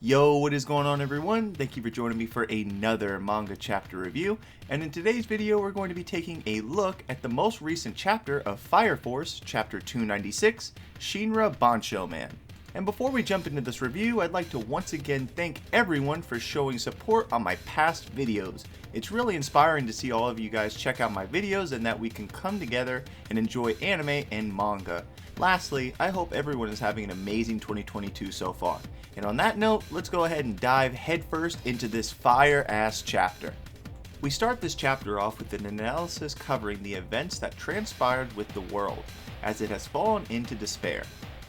Yo, what is going on everyone? Thank you for joining me for another manga chapter review, and in today's video we're going to be taking a look at the most recent chapter of Fire Force, chapter 296, Shinra Bancho Man. And before we jump into this review, I'd like to once again thank everyone for showing support on my past videos. It's really inspiring to see all of you guys check out my videos and that we can come together and enjoy anime and manga. Lastly, I hope everyone is having an amazing 2022 so far. And on that note, let's go ahead and dive headfirst into this fire-ass chapter. We start this chapter off with an analysis covering the events that transpired with the world, as it has fallen into despair.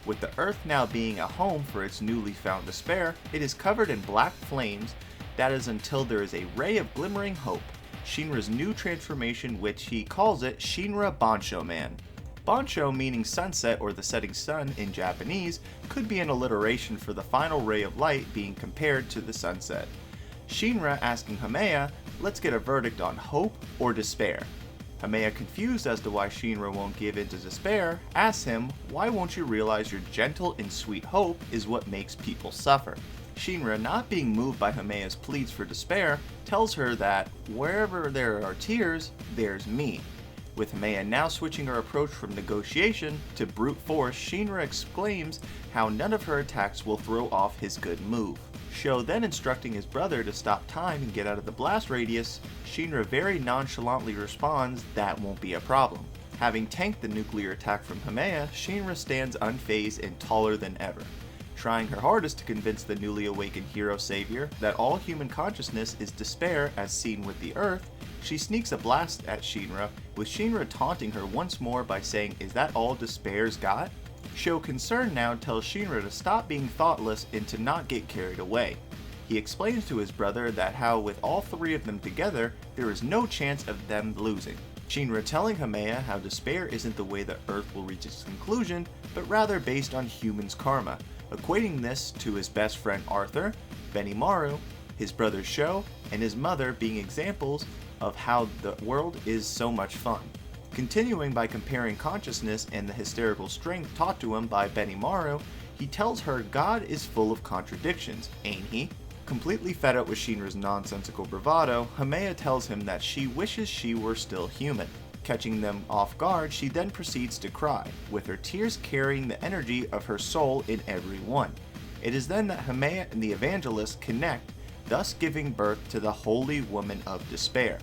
With the Earth now being a home for its newly found despair, it is covered in black flames, that is until there is a ray of glimmering hope, Shinra'S New Transformation, which he calls it Shinra Bancho Man. Bancho, meaning sunset or the setting sun in Japanese, could be an alliteration for the final ray of light being compared to the sunset. Shinra asking Hemaya, let's get a verdict on hope or despair. Hemaya, confused as to why Shinra won't give in to despair, asks him, why won't you realize your gentle and sweet hope is what makes people suffer? Shinra, not being moved by Hemaya's pleas for despair, tells her that wherever there are tears, there's me. With Hemaya now switching her approach from negotiation to brute force, Shinra exclaims how none of her attacks will throw off his good move. Sho then instructing his brother to stop time and get out of the blast radius, Shinra very nonchalantly responds that won't be a problem. Having tanked the nuclear attack from Hemaya, Shinra stands unfazed and taller than ever. Trying her hardest to convince the newly awakened hero savior that all human consciousness is despair as seen with the Earth, she sneaks a blast at Shinra, with Shinra taunting her once more by saying, is that all despair's got? Sho, concerned now, tells Shinra to stop being thoughtless and to not get carried away. He explains to his brother that how with all three of them together, there is no chance of them losing. Shinra telling Hemaya how despair isn't the way the Earth will reach its conclusion, but rather based on humans' karma, equating this to his best friend Arthur, Benimaru, his brother Sho, and his mother being examples of how the world is so much fun. Continuing by comparing consciousness and the hysterical strength taught to him by Benimaru, he tells her God is full of contradictions, ain't he? Completely fed up with Shinra's nonsensical bravado, Hemaya tells him that she wishes she were still human. Catching them off guard, she then proceeds to cry, with her tears carrying the energy of her soul in every one. It is then that Hemaya and the evangelist connect, thus giving birth to the Holy Woman of Despair.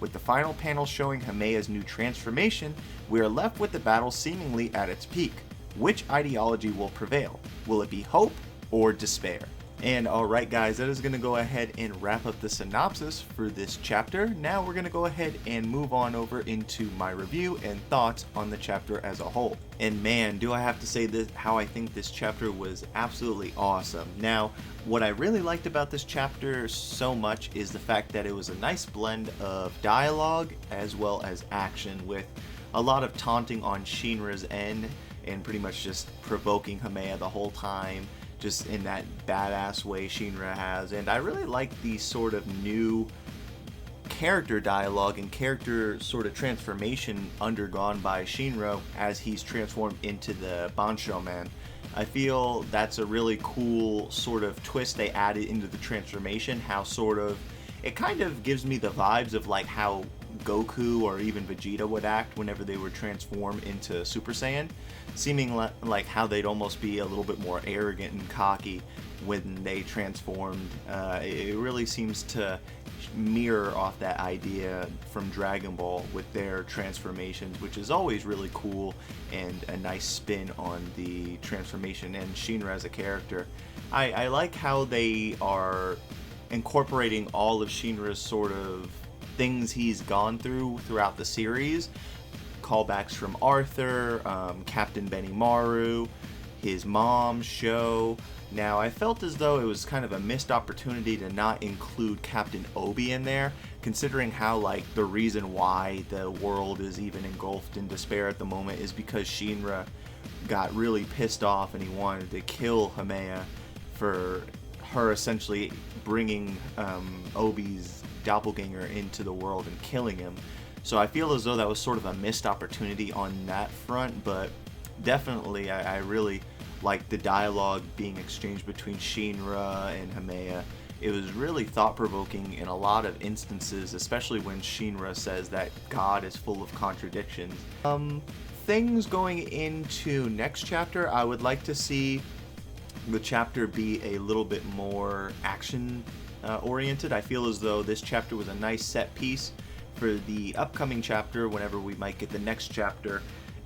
With the final panel showing Hemaya'S New Transformation, we are left with the battle seemingly at its peak. Which ideology will prevail? Will it be hope or despair? And alright guys, that is going to go ahead and wrap up the synopsis for this chapter. Now we're going to go ahead and move on over into my review and thoughts on the chapter as a whole. And man, do I have to say this, how I think this chapter was absolutely awesome. Now, what I really liked about this chapter so much is the fact that it was a nice blend of dialogue as well as action, with a lot of taunting on Shinra's end and pretty much just provoking Hemaya the whole time, just in that badass way Shinra has. And I really like the sort of new character dialogue and character sort of transformation undergone by Shinra as he's transformed into the Bancho Man. I feel that's a really cool sort of twist they added into the transformation, how sort of, it kind of gives me the vibes of like how Goku or even Vegeta would act whenever they would transform into Super Saiyan, seeming like how they'd almost be a little bit more arrogant and cocky when they transformed. It really seems to mirror off that idea from Dragon Ball with their transformations, which is always really cool and a nice spin on the transformation and Shinra as a character. I like how they are incorporating all of Shinra's sort of things he's gone through throughout the series. Callbacks from Arthur, Captain Benimaru, his mom, Sho. Now, I felt as though it was kind of a missed opportunity to not include Captain Obi in there, considering how, like, the reason why the world is even engulfed in despair at the moment is because Shinra got really pissed off and he wanted to kill Hemaya for her essentially bringing Obi's doppelganger into the world and killing him. So I feel as though that was sort of a missed opportunity on that front, but definitely I really like the dialogue being exchanged between Shinra and Hemaya. It was really thought-provoking in a lot of instances, especially when Shinra says that God is full of contradictions. Things going into next chapter, I would like to see the chapter be a little bit more action oriented. I feel as though this chapter was a nice set piece for the upcoming chapter, whenever we might get the next chapter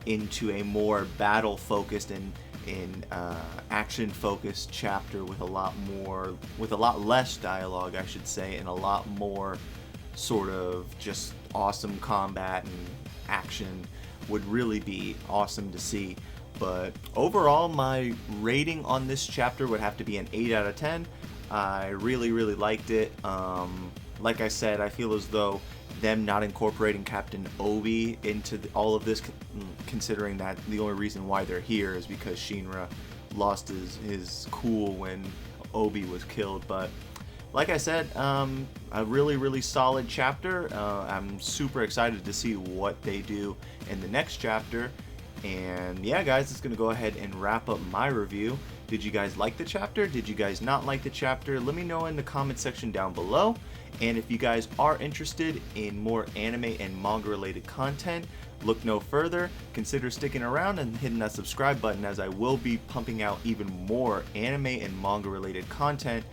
into a more battle focused and action focused chapter with a lot less dialogue, I should say, and a lot more sort of just awesome combat and action would really be awesome to see. But overall, my rating on this chapter would have to be an 8 out of 10. I really liked it. Like I said, I feel as though them not incorporating Captain Obi into all of this, considering that the only reason why they're here is because Shinra lost his cool when Obi was killed. But like I said, a really solid chapter. I'm super excited to see what they do in the next chapter. And yeah, guys, it's gonna go ahead and wrap up my review. Did you guys like the chapter? Did you guys not like the chapter? Let me know in the comment section down below. And if you guys are interested in more anime and manga related content, look no further. Consider sticking around and hitting that subscribe button, as I will be pumping out even more anime and manga related content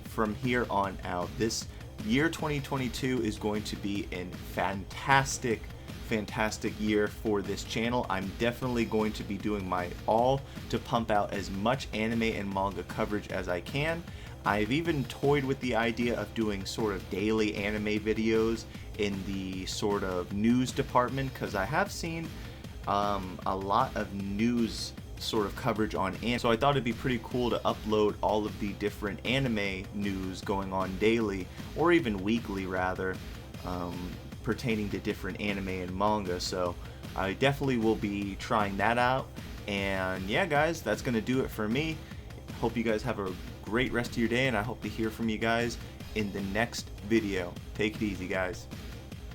from here on out. This year 2022 is going to be a fantastic year for this channel. I'm definitely going to be doing my all to pump out as much anime and manga coverage as I can. I've even toyed with the idea of doing sort of daily anime videos in the sort of news department, because I have seen a lot of news sort of coverage on anime. So I thought it'd be pretty cool to upload all of the different anime news going on daily, or even weekly rather, pertaining to different anime and manga. So I definitely will be trying that out. And yeah, guys, that's gonna do it for me. Hope you guys have a great rest of your day, and I hope to hear from you guys in the next video. Take it easy, guys.